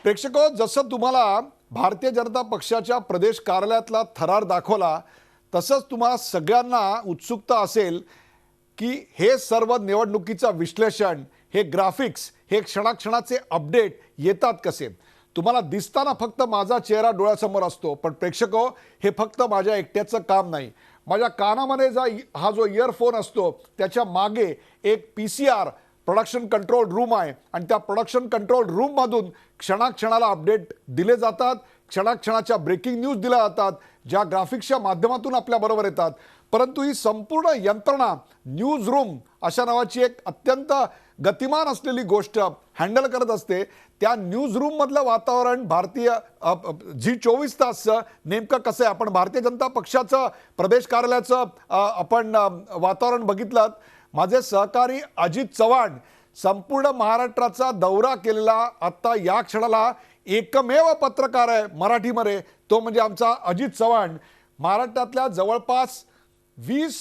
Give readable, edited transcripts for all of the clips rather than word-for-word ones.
प्रेक्षको, जसं तुम्हाला भारतीय जनता पक्षाच्या प्रदेश कार्यालयातला थरार दाखवला, तसंच तुम्हाला सगळ्यांना उत्सुकता असेल की हे सर्व निवडणुकीचं विश्लेषण, हे ग्राफिक्स, हे क्षणाक्षणाचे अपडेट येतात कसे. तुम्हाला दिसताना फक्त माझा चेहरा डोळ्यासमोर असतो, पण प्रेक्षको, हे फक्त माझ्या एकट्याचं काम नाही. माझ्या कानामध्ये हा जो इयरफोन असतो त्याच्या मागे एक PCR प्रोडक्शन कंट्रोल रूम आहे आणि त्या प्रोडक्शन कंट्रोल रूममधून क्षणाक्षणाला अपडेट दिले जातात, क्षणाक्षणाच्या ब्रेकिंग न्यूज दिल्या जातात, ज्या ग्राफिक्सच्या माध्यमातून आपल्याबरोबर येतात. परंतु ही संपूर्ण यंत्रणा न्यूज रूम अशा नावाची एक अत्यंत गतिमान असलेली गोष्ट हँडल करत असते. त्या न्यूज रूममधलं वातावरण भारतीय Zee24 तासचं नेमकं कसं आहे, आपण भारतीय जनता पक्षाचं प्रदेश कार्यालयाचं आपण वातावरण बघितलं. माझे सहकारी अजित चव्हाण संपूर्ण महाराष्ट्राचा दौरा केलेला आत्ता या क्षणाला एकमेव पत्रकार आहे मराठीमध्ये, तो म्हणजे आमचा अजित चव्हाण. महाराष्ट्रातल्या जवळपास 20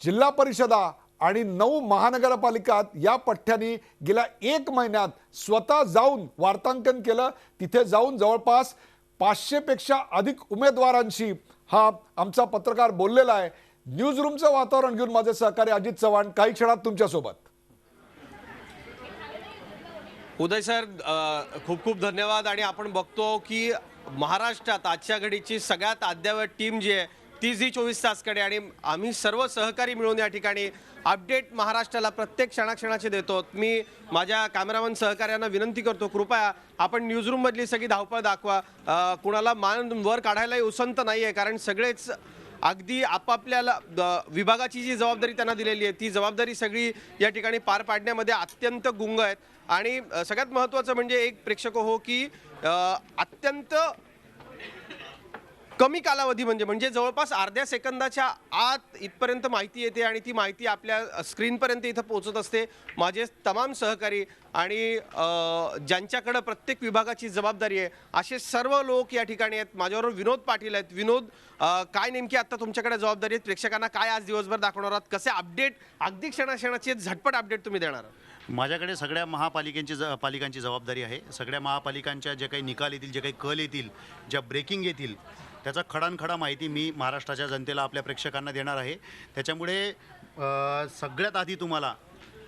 जिल्हा परिषदा आणि 9 महानगरपालिकात या पठ्ठ्याने गेल्या 1 महिन्यात स्वतः जाऊन वार्तांकन केलं. तिथे जाऊन जवळपास 500 पेक्षा अधिक उमेदवारांशी हा आमचा पत्रकार बोललेला आहे. न्यूज रूमचं वातावरण घेऊन माझे सहकारी अजित चव्हाण काही क्षणात तुमच्यासोबत. उदय सर, खूप खूप धन्यवाद. आणि आपण बघतो की महाराष्ट्रात आजच्या घडीची सगळ्यात अद्ययावत टीम जी आहे ती Zee24 तासकडे, आणि आम्ही सर्व सहकारी मिळून या ठिकाणी अपडेट महाराष्ट्राला प्रत्येक क्षणाक्षणाचे देतो. मी माझ्या कॅमेरामन सहकार्यांना विनंती करतो, कृपया आपण न्यूजरूममधली सगळी धावपळ दाखवा. कुणाला मान वर काढायलाही उसंत नाही आहे, कारण सगळेच अगदी आपापल्याला विभागाची जी जबाबदारी त्यांना दिलेली आहे ती जबाबदारी सगळी या ठिकाणी पार पाडण्यामध्ये अत्यंत गुंग आहेत. आणि सगळ्यात महत्त्वाचं म्हणजे एक प्रेक्षक हो की अत्यंत कमी कालावधी म्हणजे जवळपास अर्ध्या सेकंदाच्या आत इथपर्यंत माहिती येते आणि ती माहिती आपल्या स्क्रीनपर्यंत इथं पोहोचत असते. माझे तमाम सहकारी आणि ज्यांच्याकडे प्रत्येक विभागाची जबाबदारी आहे असे सर्व लोक या ठिकाणी आहेत. माझ्याबरोबर विनोद पाटील आहेत. विनोद, काय नेमकी आता तुमच्याकडे जबाबदारी आहे? प्रेक्षकांना काय आज दिवसभर दाखवणार आहात? कसे अपडेट, अगदी क्षणाक्षणाचे झटपट अपडेट तुम्ही देणार आहात? माझ्याकडे सगळ्या पालिकांची जबाबदारी आहे. सगळ्या महापालिकांच्या जे काही निकाल येतील, जे काही कल येतील, ज्या ब्रेकिंग येतील, त्याचा खडानखडा माहिती मी महाराष्ट्राच्या जनतेला, आपल्या प्रेक्षकांना देणार आहे. त्याच्यामुळे सगळ्यात आधी तुम्हाला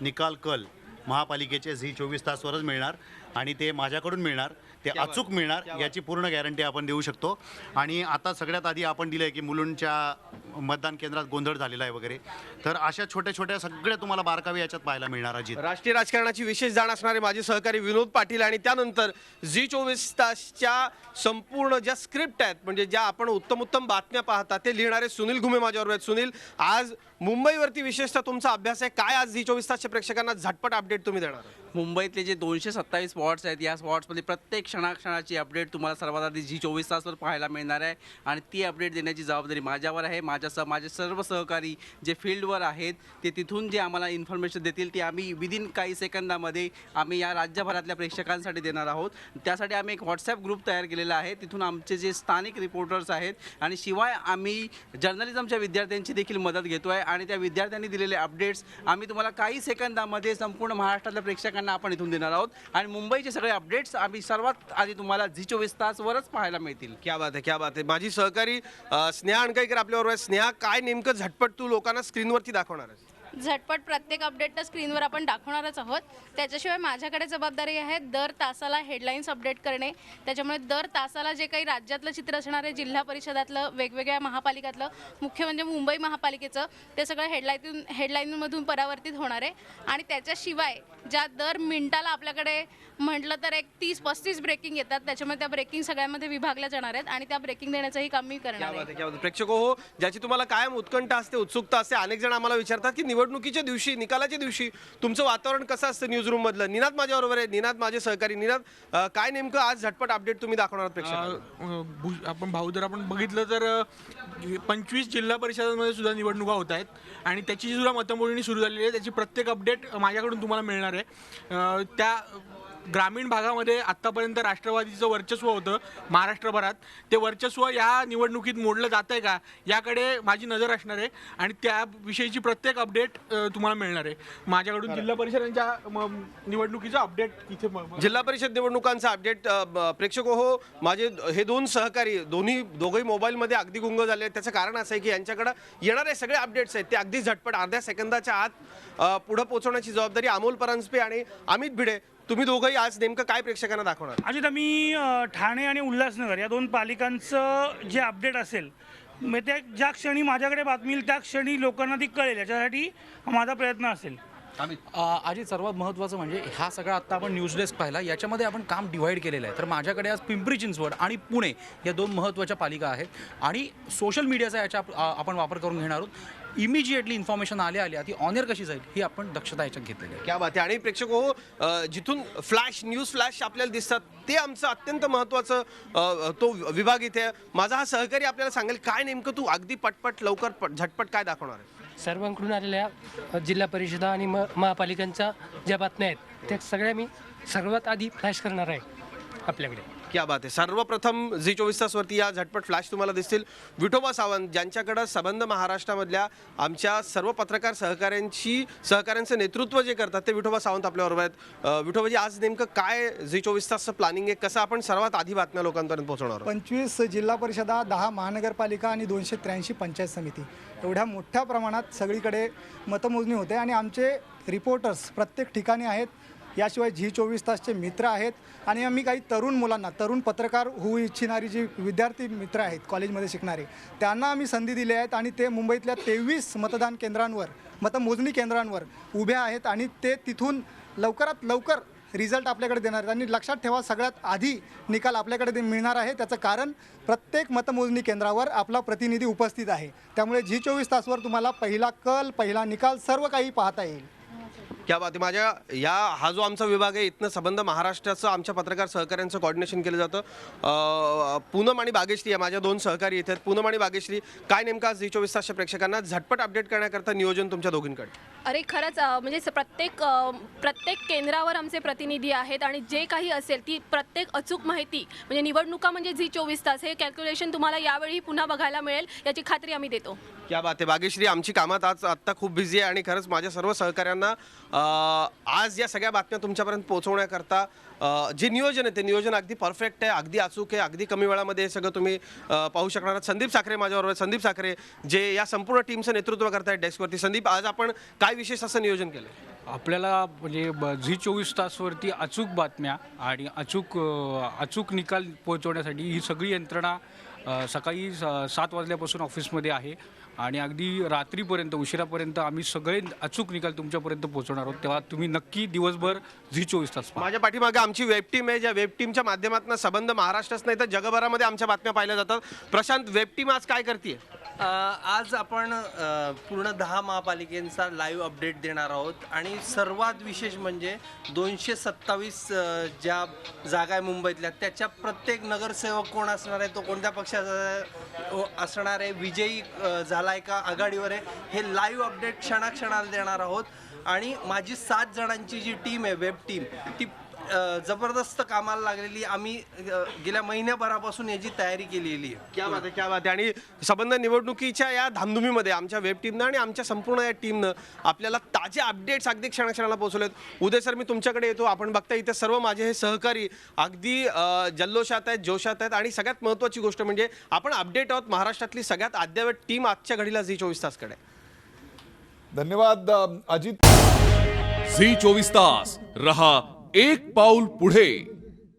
निकाल कल महापालिकेचे Zee24 तासवरच मिळणार आणि ते माझ्याकडून मिळणार, ते अचूक मिळणार, याची पूर्ण गॅरंटी आपण देऊ शकतो. आणि आता सगळ्यात आधी आपण दिलं आहे की मुलुंडच्या मतदान केंद्रात गोंधळ झालेला आहे वगैरे, तर अशा छोट्या छोट्या सगळ्या तुम्हाला बारकावे याच्यात पाहायला मिळणार. अजित, राष्ट्रीय राजकारणाची विशेष जाण असणारे माझे सहकारी विनोद पाटील, आणि त्यानंतर Zee24 तासच्या संपूर्ण ज्या स्क्रिप्ट आहेत, म्हणजे ज्या आपण उत्तम बातम्या पाहता, ते लिहिणारे सुनील घुमे माझ्यावर आहेत. सुनील, आज मुंबईवरती विशेषतः तुमचा अभ्यास आहे. काय आज Zee24 तासच्या प्रेक्षकांना झटपट अपडेट तुम्ही देणार? मुंबईतले जे 227 स्पॉट्स आहेत, या स्पॉट्समध्ये प्रत्येक क्षणाक्षणाची अपडेट तुम्हाला सर्वात आधी Zee24 तासवर पाहायला मिळणार आहे. आणि ती अपडेट देण्याची जबाबदारी माझ्यावर आहे. माझ्यासह माझे सर्व सहकारी जे फील्डवर आहेत ते तिथून जे आम्हाला इन्फॉर्मेशन देतील ती आम्ही विदिन काही सेकंदामध्ये आम्ही या राज्यभरातल्या प्रेक्षकांसाठी देणार आहोत. त्यासाठी आम्ही एक व्हॉट्सॲप ग्रुप तयार केलेला आहे. तिथून आमचे जे स्थानिक रिपोर्टर्स आहेत आणि शिवाय आम्ही जर्नलिझमच्या विद्यार्थ्यांची देखील मदत घेतो आहे. आणि त्या विद्यार्थ्यांनी दिलेले अपडेट्स आम्ही तुम्हाला काही सेकंदामध्ये संपूर्ण महाराष्ट्रातल्या प्रेक्षकांना आपण इथून देणार आहोत. आणि मुंबईचे सगळे अपडेट्स आम्ही सर्वात आधी तुम्हाला Zee24 तासवरच पाहायला मिळतील. क्या बात आहे, क्या बात आहे. माझी सहकारी स्नेहा अणकाईकर आपल्याबरोबर आहे. स्नेहा, काय नेमकं झटपट तू लोकांना स्क्रीनवरती दाखवणार आहेस? झटपट प्रत्येक अपडेट स्क्रीनवर आपण दाखवणारच आहोत. त्याच्याशिवाय माझ्याकडे जबाबदारी आहे दर तासाला हेडलाईन्स अपडेट करणे. त्याच्यामुळे दर तासाला जे काही राज्यातलं चित्र असणार आहे, जिल्हा परिषदातलं, वेगवेगळ्या महापालिकातलं, मुख्य म्हणजे मुंबई महापालिकेचं, ते सगळं हेडलाईनमधून परावर्तित होणार आहे. आणि त्याच्याशिवाय ज्या दर मिनिटाला आपल्याकडे म्हटलं तर एक 30-35 ब्रेकिंग येतात, त्याच्यामुळे त्या ब्रेकिंग सगळ्यामध्ये विभागल्या जाणार आहेत आणि त्या ब्रेकिंग देण्याचंही काम मी करणार आहे. प्रेक्षक हो, ज्याची तुम्हाला कायम उत्कंठा असते, उत्सुकता असते. अनेक जण आम्हाला विचारतात की निवडणुकीच्या दिवशी, निकालाच्या दिवशी तुमचं वातावरण कसं असतं न्यूज रूम मधलं. निनाद माझ्याबरोबर आहे. निनाद, माझे सहकारी. निनाद, काय नेमकं आज झटपट अपडेट तुम्ही दाखवणार प्रेक्षकांना? आपण जर आपण बघितलं तर 25 जिल्हा परिषदांमध्ये सुद्धा निवडणुका होत आहेत आणि त्याची सुद्धा मतमोजणी सुरू झालेली आहे. त्याची प्रत्येक अपडेट माझ्याकडून तुम्हाला मिळणार आहे. ग्रामीण भागामध्ये आत्तापर्यंत राष्ट्रवादीचं वर्चस्व होतं महाराष्ट्रभरात, ते वर्चस्व या निवडणुकीत मोडलं जात आहे का याकडे माझी नजर असणार आहे आणि त्याविषयीची प्रत्येक अपडेट तुम्हाला मिळणार आहे माझ्याकडून. जिल्हा परिषदांच्या निवडणुकीचं अपडेट इथे जिल्हा परिषद निवडणुकांचा अपडेट प्रेक्षक हो, माझे हे दोन सहकारी दोघंही मोबाईलमध्ये अगदी गुंग झाले. त्याचं कारण असं आहे की यांच्याकडे येणारे सगळे अपडेट्स आहेत ते अगदी झटपट अर्ध्या सेकंदाच्या आत पुढे पोहोचवण्याची जबाबदारी अमोल परांजपे आणि अमित भिडे तुम्ही दोघंही आज नेमकं काय प्रेक्षकांना दाखवणार? अजित, आम्ही ठाणे आणि उल्हासनगर या दोन पालिकांचं जे अपडेट असेल मग त्या ज्या क्षणी माझ्याकडे बातमी येईल त्या क्षणी लोकांना ती कळेल, याच्यासाठी माझा प्रयत्न असेल. अजित, सर्वात महत्त्वाचं म्हणजे हा सगळा आत्ता आपण न्यूज डेस्क पाहिला, याच्यामध्ये आपण काम डिवाईड केलेलं आहे. तर माझ्याकडे आज पिंपरी चिंचवड आणि पुणे या दोन महत्त्वाच्या पालिका आहेत आणि सोशल मीडियाचा याच्या आपण वापर करून घेणार आहोत. इमिजिएटली इन्फॉर्मेशन आल्या ती ऑनर कशी जाईल ही आपण दक्षता याच्यात घेतलेली आहे. क्या बात आहे. आणि प्रेक्षक हो, जिथून न्यूज फ्लॅश आपल्याला दिसतात ते आमचं अत्यंत महत्त्वाचं तो विभाग इथे आहे. माझा हा सहकारी आपल्याला सांगेल काय नेमकं तू अगदी पटपट लवकर झटपट काय दाखवणार आहे? सर्वांकडून आलेल्या जिल्हा परिषदा आणि महापालिकांच्या ज्या बातम्या आहेत त्या सगळ्या मी सर्वात आधी फ्लॅश करणार आहे आपल्याकडे. क्या बात आहे. सर्वप्रथम झी 24 तासवरती या झटपट फ्लॅश तुम्हाला दिसतील. विठोबा सावंत ज्यांच्याकडं संबंध महाराष्ट्रामधल्या आमच्या सर्व पत्रकार सहकाऱ्यांचं नेतृत्व जे करतात ते विठोबा सावंत आपल्याबरोबर आहेत. विठोबाजी, आज नेमकं काय झी 24 तासचं प्लॅनिंग आहे, कसं आपण सर्वात आधी बातम्या लोकांपर्यंत पोहोचवणार आहोत? 25 जिल्हा परिषदा, 10 महानगरपालिका आणि 283 पंचायत समिती एवढ्या मोठ्या प्रमाणात सगळीकडे मतमोजणी होते आणि आमचे रिपोर्टर्स प्रत्येक ठिकाणी आहेत. याशिवाय झी 24 तासचे मित्र आहेत आणि आम्ही काही तरुण मुलांना, तरुण पत्रकार होऊ इच्छिणारी जी विद्यार्थी मित्र आहेत कॉलेजमध्ये शिकणारे, त्यांना आम्ही संधी दिली आहेत आणि ते मुंबईतल्या 23 मतदान केंद्रांवर, मतमोजणी केंद्रांवर उभे आहेत आणि ते तिथून लवकरात लवकर रिझल्ट आपल्याकडे देणार आहेत. आणि लक्षात ठेवा, सगळ्यात आधी निकाल आपल्याकडे मिळणार आहे. त्याचं कारण प्रत्येक मतमोजणी केंद्रावर आपला प्रतिनिधी उपस्थित आहे. त्यामुळे झी 24 तासवर तुम्हाला पहिला कल, पहिला निकाल सर्व काही पाहता येईल. क्या बात आहे. हा जो आमचा विभाग आहे इथनं संबंध महाराष्ट्राचं आमच्या पत्रकार सहकाऱ्यांचं कोऑर्डिनेशन केलं जातं. पूनम आणि बागेश्री या माझ्या दोन सहकारी इथे आहेत. पूनम आणि बागेश्री, काय नेमका झी 24 तासच्या प्रेक्षकांना झटपट अपडेट करण्याकरता नियोजन तुमच्या दोघींकडे? अरे खरंच म्हणजे प्रत्येक केंद्रावर आमचे प्रतिनिधी आहेत आणि जे काही असेल ती प्रत्येक अचूक माहिती, म्हणजे निवडणुका म्हणजे झी 24 तास, हे कॅल्क्युलेशन तुम्हाला यावेळी पुन्हा बघायला मिळेल याची खात्री आम्ही देतो. क्या बात आहे. बागेश्री, आमची कामात आत्ता खूप बिझी आहे आणि खरंच माझ्या सर्व सहकाऱ्यांना आज या सगळ्या बातम्या तुमच्यापर्यंत पोहोचवण्याकरता जे नियोजन आहे ते नियोजन अगदी परफेक्ट आहे, अगदी अचूक आहे, अगदी कमी वेळामध्ये हे सगळं तुम्ही पाहू शकणार आहात. संदीप साखरे माझ्याबरोबर. संदीप साखरे जे या संपूर्ण टीमचं नेतृत्व करतायत डेस्कवरती. संदीप, आज आपण काय विशेष असं नियोजन केलं? आपल्याला म्हणजे झी 24 तासवरती अचूक बातम्या आणि अचूक निकाल पोहोचवण्यासाठी ही सगळी यंत्रणा सकाळी 7 वाजल्यापासून ऑफिसमध्ये आहे आणि अगदी रात्रीपर्यंत, उशिरापर्यंत आम्ही सगळे अचूक निकाल तुमच्यापर्यंत पोहोचवणार आहोत. तेव्हा तुम्ही नक्की दिवसभर झी 24 तास पहा. माझ्या पाठीमागे आमची वेब टीम आहे, ज्या वेब टीमच्या माध्यमातून संबंध महाराष्ट्रच नाही तर जगभरामध्ये आमच्या बातम्या पाहिल्या जातात. प्रशांत, वेब टीम आज काय करते? आज आपण पूर्ण 10 महापालिकांचा लाईव्ह अपडेट देणार आहोत आणि सर्वात विशेष म्हणजे 227 ज्या जागा आहे मुंबईतल्या त्याच्या प्रत्येक नगरसेवक कोण असणार आहे, तो कोणत्या पक्षाचा असणार आहे, विजयी झाला आहे का, आघाडीवर आहे, हे लाईव्ह अपडेट क्षणाक्षणाला देणार आहोत. आणि माझी 7 जणांची जी टीम आहे, वेब टीम, ती जबरदस्त कामाला लागलेली. आम्ही गेल्या महिन्याभरापासून याची तयारी केलेली आहे. क्या बात आहे, क्या बात आहे. आणि संबंध निवडणुकीच्या या धामधुमीमध्ये आमच्या वेब टीमनं आणि आमच्या संपूर्ण या टीमनं आपल्याला ताजे अपडेट्स अगदी क्षणाक्षणाला पोहोचवलेत. उदय सर, मी तुमच्याकडे येतो. आपण बघता इथे सर्व माझे हे सहकारी अगदी जल्लोषात आहेत, जोशात आहेत आणि सगळ्यात महत्त्वाची गोष्ट म्हणजे आपण अपडेट आहोत महाराष्ट्रातली सगळ्यात अद्ययावत टीम आजच्या घडीला झी 24 तासकडे. धन्यवाद अजित. झी 24 तास रहा एक पाऊल पुढे.